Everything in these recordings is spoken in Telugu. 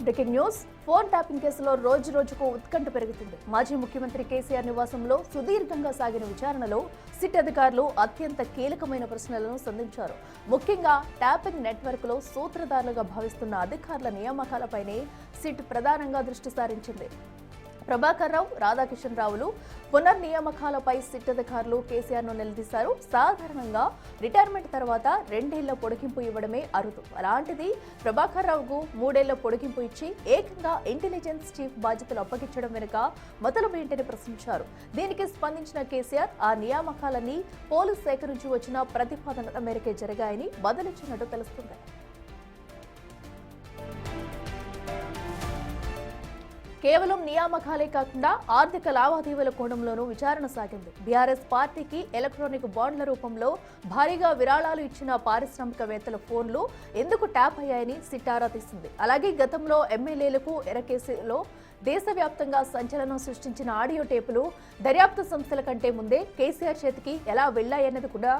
Breaking news. ఫోన్ ట్యాపింగ్ కేసులో రోజు రోజుకు ఉత్కంఠ పెరుగుతుంది. మాజీ ముఖ్యమంత్రి కేసీఆర్ నివాసంలో సుదీర్ఘంగా సాగిన విచారణలో సిట్ అధికారులు అత్యంత కీలకమైన ప్రశ్నలను సంధించారు. ముఖ్యంగా ట్యాపింగ్ నెట్వర్క్ లో సూత్రధారులుగా భావిస్తున్న అధికారుల నియామకాలపైనే సిట్ ప్రధానంగా దృష్టి సారించింది. ప్రభాకర్ రావు, రాధాకిషన్ రావులు పునర్నియామకాలపై సిట్ అధికారులు కేసీఆర్ను నిలదీశారు. సాధారణంగా రిటైర్మెంట్ తర్వాత 2 ఏళ్ల పొడిగింపు ఇవ్వడమే అరుదు. అలాంటిది ప్రభాకర్ రావుకు 3 ఏళ్ల పొడిగింపు ఇచ్చి ఏకంగా ఇంటెలిజెన్స్ చీఫ్ బాధ్యతలు అప్పగించడం వెనుక మొదలు ఏంటని ప్రశ్నించారు. దీనికి స్పందించిన కేసీఆర్ ఆ నియామకాలన్నీ పోలీస్ శాఖ నుంచి వచ్చిన ప్రతిపాదనల మేరకే జరిగాయని బదులిచ్చినట్టు తెలుస్తుంది. కేవలం నియామకాలే కాకుండా ఆర్థిక లావాదేవీల కోణంలోనూ విచారణ సాగింది. బీఆర్ఎస్ పార్టీకి ఎలక్ట్రానిక్ బాండ్ల రూపంలో భారీగా విరాళాలు ఇచ్చిన పారిశ్రామికవేత్తల ఫోన్లు ఎందుకు ట్యాప్ అయ్యాయని సిట్ ఆరా తీసింది. అలాగే గతంలో ఎమ్మెల్యేలకు ఎరకేసులో దేశవ్యాప్తంగా సంచలనం సృష్టించిన ఆడియో టేపులు దర్యాప్తు సంస్థల కంటే ముందే కేసీఆర్ చేతికి ఎలా వెళ్లాయన్నది కూడా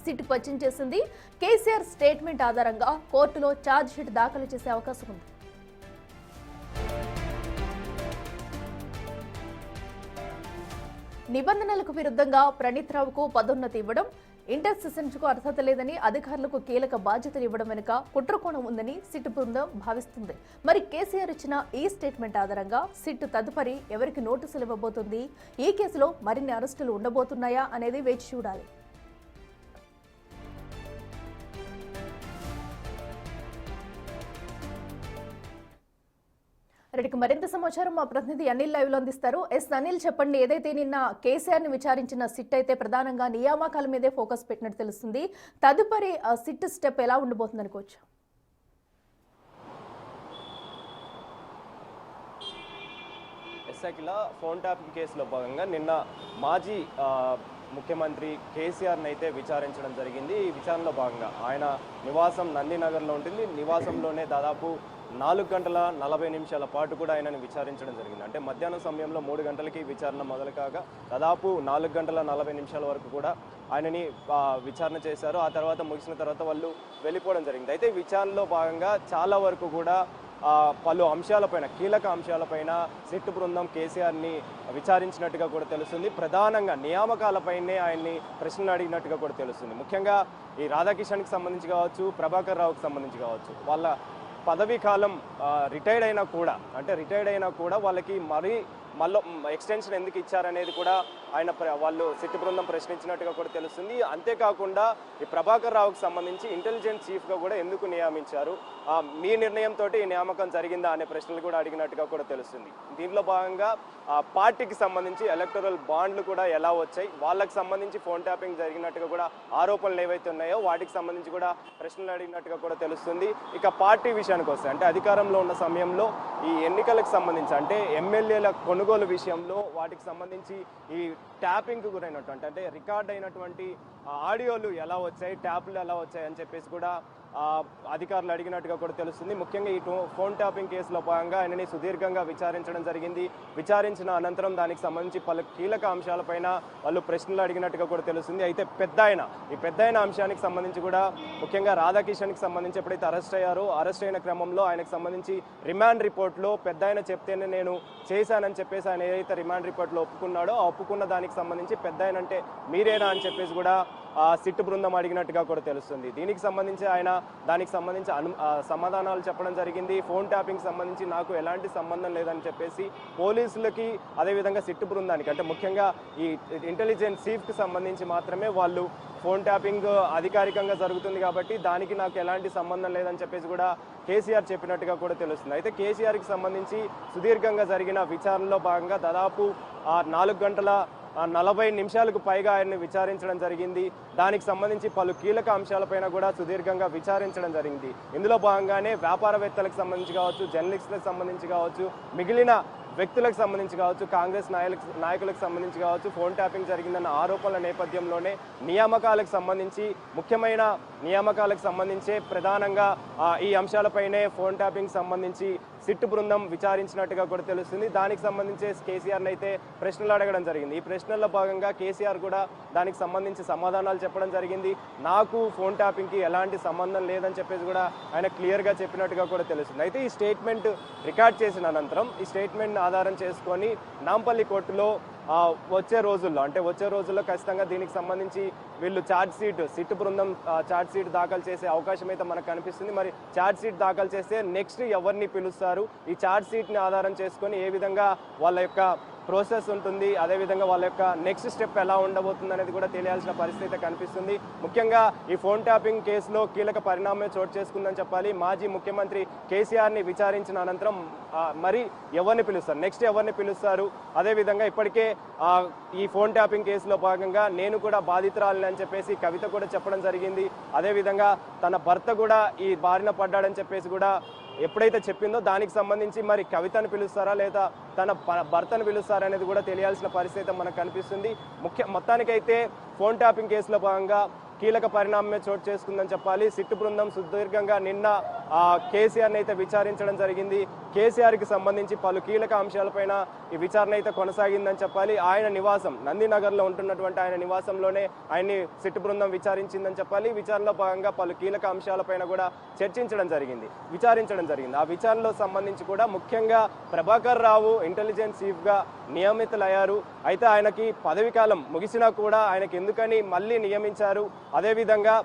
సిట్ క్వశ్చన్ చేసింది. కేసీఆర్ స్టేట్మెంట్ ఆధారంగా కోర్టులో ఛార్జ్ షీట్ దాఖలు చేసే అవకాశం ఉంది. నిబంధనలకు విరుద్ధంగా ప్రణీత్ రావుకు పదోన్నతి ఇవ్వడం, ఇంటర్ సెషన్స్కు అర్హత లేదని అధికారులకు కీలక బాధ్యతలు ఇవ్వడం వెనుక కుట్రకోణం ఉందని సిట్ బృందం భావిస్తుంది. మరి కేసీఆర్ ఇచ్చిన ఈ స్టేట్మెంట్ ఆధారంగా సిట్ తదుపరి ఎవరికి నోటీసులు ఇవ్వబోతుంది? ఈ కేసులో మరిన్ని అరెస్టులు ఉండబోతున్నాయా అనేది వేచి చూడాలి. రెడ్డికి మరింత సమాచారం మా ప్రతినిధి అనిల్ లైవ్ లో అందిస్తారు. అనిల్, చెప్పండి. ఏదైతే నిన్న కేసీఆర్ ని విచారించిన సిట్ అయితే ప్రధానంగా నియామకాల మీదే ఫోకస్ పెట్టినట్టు తెలుస్తుంది. తదుపరి సిట్ స్టెప్ ఎలా ఉండబోతుంది అనుకోవచ్చు? ఎస్ఐకిలా ఫోన్ ట్యాపింగ్ కేసులో భాగంగా నిన్న మాజీ ముఖ్యమంత్రి కేసీఆర్ని అయితే విచారించడం జరిగింది. ఈ విచారణలో భాగంగా ఆయన నివాసం నందినగర్లో ఉంటుంది. నివాసంలోనే దాదాపు 4 గంటల 40 నిమిషాల పాటు కూడా ఆయనని విచారించడం జరిగింది. అంటే మధ్యాహ్నం సమయంలో 3 గంటలకి విచారణ మొదలు కాగా దాదాపు 4 గంటల 40 నిమిషాల వరకు కూడా ఆయనని విచారణ చేశారు. ఆ తర్వాత ముగిసిన తర్వాత వాళ్ళు వెళ్ళిపోవడం జరిగింది. అయితే విచారణలో భాగంగా చాలా వరకు కూడా పలు అంశాలపైన, కీలక అంశాలపైన సిట్ బృందం కేసీఆర్ని విచారించినట్టుగా కూడా తెలుస్తుంది. ప్రధానంగా నియామకాలపైనే ఆయన్ని ప్రశ్నలు అడిగినట్టుగా కూడా తెలుస్తుంది. ముఖ్యంగా ఈ రాధాకిషన్కి సంబంధించి కావచ్చు, ప్రభాకర్ రావుకి సంబంధించి కావచ్చు, వాళ్ళ పదవీ కాలం రిటైర్డ్ అయినా కూడా వాళ్ళకి మళ్ళీ ఎక్స్టెన్షన్ ఎందుకు ఇచ్చారనేది కూడా వాళ్ళు సిట్ బృందం ప్రశ్నించినట్టుగా కూడా తెలుస్తుంది. అంతేకాకుండా ఈ ప్రభాకర్ రావుకి సంబంధించి ఇంటెలిజెన్స్ చీఫ్గా కూడా ఎందుకు నియమించారు, మీ నిర్ణయంతో ఈ నియామకం జరిగిందా అనే ప్రశ్నలు కూడా అడిగినట్టుగా కూడా తెలుస్తుంది. దీంట్లో భాగంగా పార్టీకి సంబంధించి ఎలక్టరల్ బాండ్లు కూడా ఎలా వచ్చాయి, వాళ్ళకి సంబంధించి ఫోన్ ట్యాపింగ్ జరిగినట్టుగా కూడా ఆరోపణలు ఏవైతే ఉన్నాయో వాటికి సంబంధించి కూడా ప్రశ్నలు అడిగినట్టుగా కూడా తెలుస్తుంది. ఇక పార్టీ విషయానికి వస్తే, అంటే అధికారంలో ఉన్న సమయంలో ఈ ఎన్నికలకు సంబంధించి, అంటే ఎమ్మెల్యేల కొనుగోలు విషయంలో వాటికి సంబంధించి ఈ ట్యాపింగ్కి గురైనటువంటి, అంటే రికార్డ్ అయినటువంటి ఆడియోలు ఎలా వచ్చాయి, ట్యాప్లు ఎలా వచ్చాయి అని చెప్పేసి కూడా అధికారులు అడిగినట్టుగా కూడా తెలుస్తుంది. ముఖ్యంగా ఈ ఫోన్ ట్యాపింగ్ కేసులో భాగంగా ఆయనని సుదీర్ఘంగా విచారించడం జరిగింది. విచారించిన అనంతరం దానికి సంబంధించి పలు కీలక అంశాలపైన వాళ్ళు ప్రశ్నలు అడిగినట్టుగా కూడా తెలుస్తుంది. అయితే ఈ పెద్ద అంశానికి సంబంధించి కూడా ముఖ్యంగా రాధాకిషన్కి సంబంధించి ఎప్పుడైతే అరెస్ట్ అయిన క్రమంలో ఆయనకు సంబంధించి రిమాండ్ రిపోర్ట్లో పెద్దాయన చెప్తేనే నేను చేశానని చెప్పేసి ఆయన ఏదైతే రిమాండ్ రిపోర్ట్లో ఒప్పుకున్నాడో ఆ ఒప్పుకున్న దానికి సంబంధించి పెద్దాయన అంటే మీరేనా అని చెప్పేసి కూడా సిట్ బృందం అడిగినట్టుగా కూడా తెలుస్తుంది. దీనికి సంబంధించి ఆయన దానికి సంబంధించి సమాధానాలు చెప్పడం జరిగింది. ఫోన్ ట్యాపింగ్ సంబంధించి నాకు ఎలాంటి సంబంధం లేదని చెప్పేసి పోలీసులకి, అదేవిధంగా సిట్ బృందానికి, అంటే ముఖ్యంగా ఈ ఇంటెలిజెన్స్ చీఫ్కి సంబంధించి మాత్రమే వాళ్ళు ఫోన్ ట్యాపింగ్ అధికారికంగా జరుగుతుంది కాబట్టి దానికి నాకు ఎలాంటి సంబంధం లేదని చెప్పేసి కూడా కేసీఆర్ చెప్పినట్టుగా కూడా తెలుస్తుంది. అయితే కేసీఆర్కి సంబంధించి సుదీర్ఘంగా జరిగిన విచారణలో భాగంగా దాదాపు 4 గంటల 40 నిమిషాలకు పైగా ఆయన్ని విచారించడం జరిగింది. దానికి సంబంధించి పలు కీలక అంశాలపైన కూడా సుదీర్ఘంగా విచారించడం జరిగింది. ఇందులో భాగంగానే వ్యాపారవేత్తలకు సంబంధించి కావచ్చు, జర్నలిస్టులకు సంబంధించి కావచ్చు, మిగిలిన వ్యక్తులకు సంబంధించి కావచ్చు, కాంగ్రెస్ నాయకులకు సంబంధించి కావచ్చు, ఫోన్ ట్యాపింగ్ జరిగిందన్న ఆరోపణల నేపథ్యంలోనే నియామకాలకు సంబంధించి ముఖ్యమైన నియామకాలకు సంబంధించి ప్రధానంగా ఈ అంశాలపైనే ఫోన్ ట్యాపింగ్ సంబంధించి సిట్ బృందం విచారించినట్టుగా కూడా తెలుస్తుంది. దానికి సంబంధించి కేసీఆర్ని అయితే ప్రశ్నలు అడగడం జరిగింది. ఈ ప్రశ్నల్లో భాగంగా కేసీఆర్ కూడా దానికి సంబంధించి సమాధానాలు చెప్పడం జరిగింది. నాకు ఫోన్ ట్యాపింగ్కి ఎలాంటి సంబంధం లేదని చెప్పేసి కూడా ఆయన క్లియర్గా చెప్పినట్టుగా కూడా తెలుస్తుంది. అయితే ఈ స్టేట్మెంట్ రికార్డ్ చేసిన అనంతరం ఈ స్టేట్మెంట్ని ఆధారం చేసుకొని నాంపల్లి కోర్టులో వచ్చే రోజుల్లో ఖచ్చితంగా దీనికి సంబంధించి వీళ్ళు సిట్ బృందం ఛార్జ్ షీట్ దాఖలు చేసే అవకాశం అయితే మనకు కనిపిస్తుంది. మరి ఛార్జ్ షీట్ దాఖలు చేస్తే నెక్స్ట్ ఎవరిని పిలుస్తారు, ఈ ఛార్జ్ షీట్ని ఆధారం చేసుకొని ఏ విధంగా వాళ్ళ యొక్క ప్రాసెస్ ఉంటుంది, అదేవిధంగా వాళ్ళ యొక్క నెక్స్ట్ స్టెప్ ఎలా ఉండబోతుంది అనేది కూడా తెలియాల్సిన పరిస్థితి కనిపిస్తుంది. ముఖ్యంగా ఈ ఫోన్ ట్యాపింగ్ కేసులో కీలక పరిణామం చోటు చేసుకుందని చెప్పాలి. మాజీ ముఖ్యమంత్రి కేసీఆర్ని విచారించిన అనంతరం మరి నెక్స్ట్ ఎవరిని పిలుస్తారు, అదేవిధంగా ఇప్పటికే ఈ ఫోన్ ట్యాపింగ్ కేసులో భాగంగా నేను కూడా బాధితురాలని అని చెప్పేసి కవిత కూడా చెప్పడం జరిగింది. అదేవిధంగా తన భర్త కూడా ఈ బారిన పడ్డాడని చెప్పేసి కూడా ఎప్పుడైతే చెప్పిందో దానికి సంబంధించి మరి కవితను పిలుస్తారా లేదా తన భర్తను పిలుస్తారా అనేది కూడా తెలియాల్సిన పరిస్థితి మనకు కనిపిస్తుంది. మొత్తానికైతే ఫోన్ ట్యాపింగ్ కేసులో భాగంగా కీలక పరిణామమే చోటు చేసుకుందని చెప్పాలి. సిట్ బృందం సుదీర్ఘంగా నిన్న కేసీఆర్ని అయితే విచారించడం జరిగింది. కేసీఆర్కి సంబంధించి పలు కీలక అంశాలపైన ఈ విచారణ అయితే కొనసాగిందని చెప్పాలి. ఆయన నివాసం నందినగర్లో ఉంటున్నటువంటి ఆయన నివాసంలోనే ఆయన్ని సిట్ బృందం విచారించిందని చెప్పాలి. విచారణలో భాగంగా పలు కీలక అంశాలపైన కూడా విచారించడం జరిగింది. ఆ విచారణలో సంబంధించి కూడా ముఖ్యంగా ప్రభాకర్ రావు ఇంటెలిజెన్స్ చీఫ్గా నియమితులయ్యారు. అయితే ఆయనకి పదవి కాలం ముగిసినా కూడా ఆయనకి ఎందుకని మళ్ళీ నియమించారు, అదేవిధంగా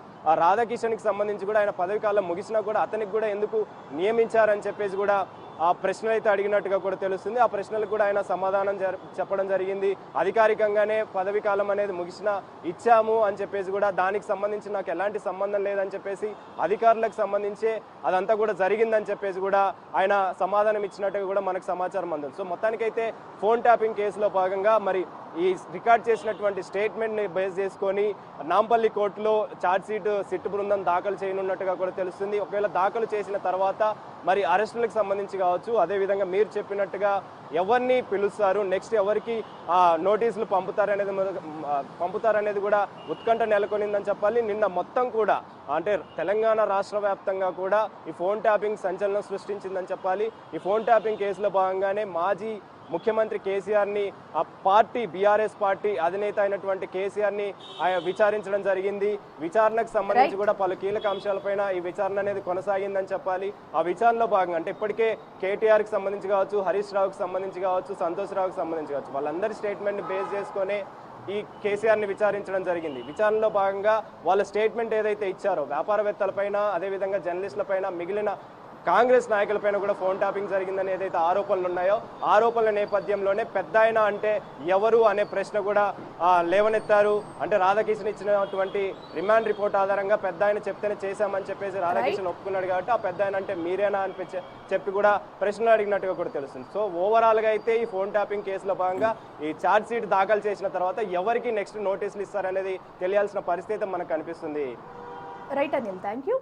రాధాకిషన్కి సంబంధించి కూడా ఆయన పదవి కాలం ముగిసినా కూడా అతనికి కూడా ఎందుకు నియమించారని చెప్పేసి కూడా ఆ ప్రశ్నలు అయితే అడిగినట్టుగా కూడా తెలుస్తుంది. ఆ ప్రశ్నలకు కూడా ఆయన సమాధానం చెప్పడం జరిగింది. అధికారికంగానే పదవి కాలం అనేది ఇచ్చాము అని చెప్పేసి కూడా దానికి సంబంధించి నాకు ఎలాంటి సంబంధం లేదని చెప్పేసి అధికారులకు సంబంధించి అదంతా కూడా జరిగిందని చెప్పేసి కూడా ఆయన సమాధానం ఇచ్చినట్టుగా కూడా మనకు సమాచారం అందింది. సో మొత్తానికైతే ఫోన్ ట్యాపింగ్ కేసులో భాగంగా మరి ఈ రికార్డ్ చేసినటువంటి స్టేట్మెంట్ని బేస్ చేసుకొని నాంపల్లి కోర్టులో సిట్ బృందం దాఖలు చేయనున్నట్టుగా కూడా తెలుస్తుంది. ఒకవేళ దాఖలు చేసిన తర్వాత మరి అరెస్టులకు సంబంధించి కావచ్చు, అదేవిధంగా మీరు చెప్పినట్టుగా ఎవరిని పిలుస్తారు, నెక్స్ట్ ఎవరికి నోటీసులు పంపుతారనేది కూడా ఉత్కంఠ నెలకొనిందని చెప్పాలి. నిన్న మొత్తం కూడా అంటే తెలంగాణ రాష్ట్ర వ్యాప్తంగా కూడా ఈ ఫోన్ ట్యాపింగ్ సంచలనం సృష్టించిందని చెప్పాలి. ఈ ఫోన్ ట్యాపింగ్ కేసులో భాగంగానే మాజీ ముఖ్యమంత్రి కేసీఆర్ని బీఆర్ఎస్ పార్టీ అధినేత అయినటువంటి కేసీఆర్ని విచారించడం జరిగింది. విచారణకు సంబంధించి కూడా పలు కీలక అంశాలపైన ఈ విచారణ అనేది కొనసాగిందని చెప్పాలి. ఆ విచారణలో భాగంగా అంటే ఇప్పటికే కేటీఆర్కి సంబంధించి కావచ్చు, హరీష్ రావుకి సంబంధించి కావచ్చు, సంతోష్ రావుకి సంబంధించి కావచ్చు, వాళ్ళందరి స్టేట్మెంట్ని బేస్ చేసుకొని ఈ కేసీఆర్ని విచారించడం జరిగింది. విచారణలో భాగంగా వాళ్ళ స్టేట్మెంట్ ఏదైతే ఇచ్చారో వ్యాపారవేత్తలపైన, అదేవిధంగా జర్నలిస్టులపైన, మిగిలిన కాంగ్రెస్ నాయకులపైన కూడా ఫోన్ ట్యాపింగ్ జరిగిందని ఏదైతే ఆరోపణలు ఉన్నాయో ఆరోపణల నేపథ్యంలోనే పెద్దాయన అంటే ఎవరు అనే ప్రశ్న కూడా లేవనెత్తారు. అంటే రాధాకిషన్ ఇచ్చినటువంటి రిమాండ్ రిపోర్ట్ ఆధారంగా పెద్దాయన చెప్తేనే చేశామని చెప్పేసి రాధాకిషన్ ఒప్పుకున్నాడు కాబట్టి ఆ పెద్దాయన అంటే మీరేనా అని చెప్పి కూడా ప్రశ్నలు అడిగినట్టుగా కూడా తెలుస్తుంది. సో ఓవరాల్గా అయితే ఈ ఫోన్ ట్యాపింగ్ కేసులో భాగంగా ఈ ఛార్జ్ షీట్ దాఖలు చేసిన తర్వాత ఎవరికి నెక్స్ట్ నోటీసులు ఇస్తారనేది తెలియాల్సిన పరిస్థితి మనకు కనిపిస్తుంది. Right Anil, thank you.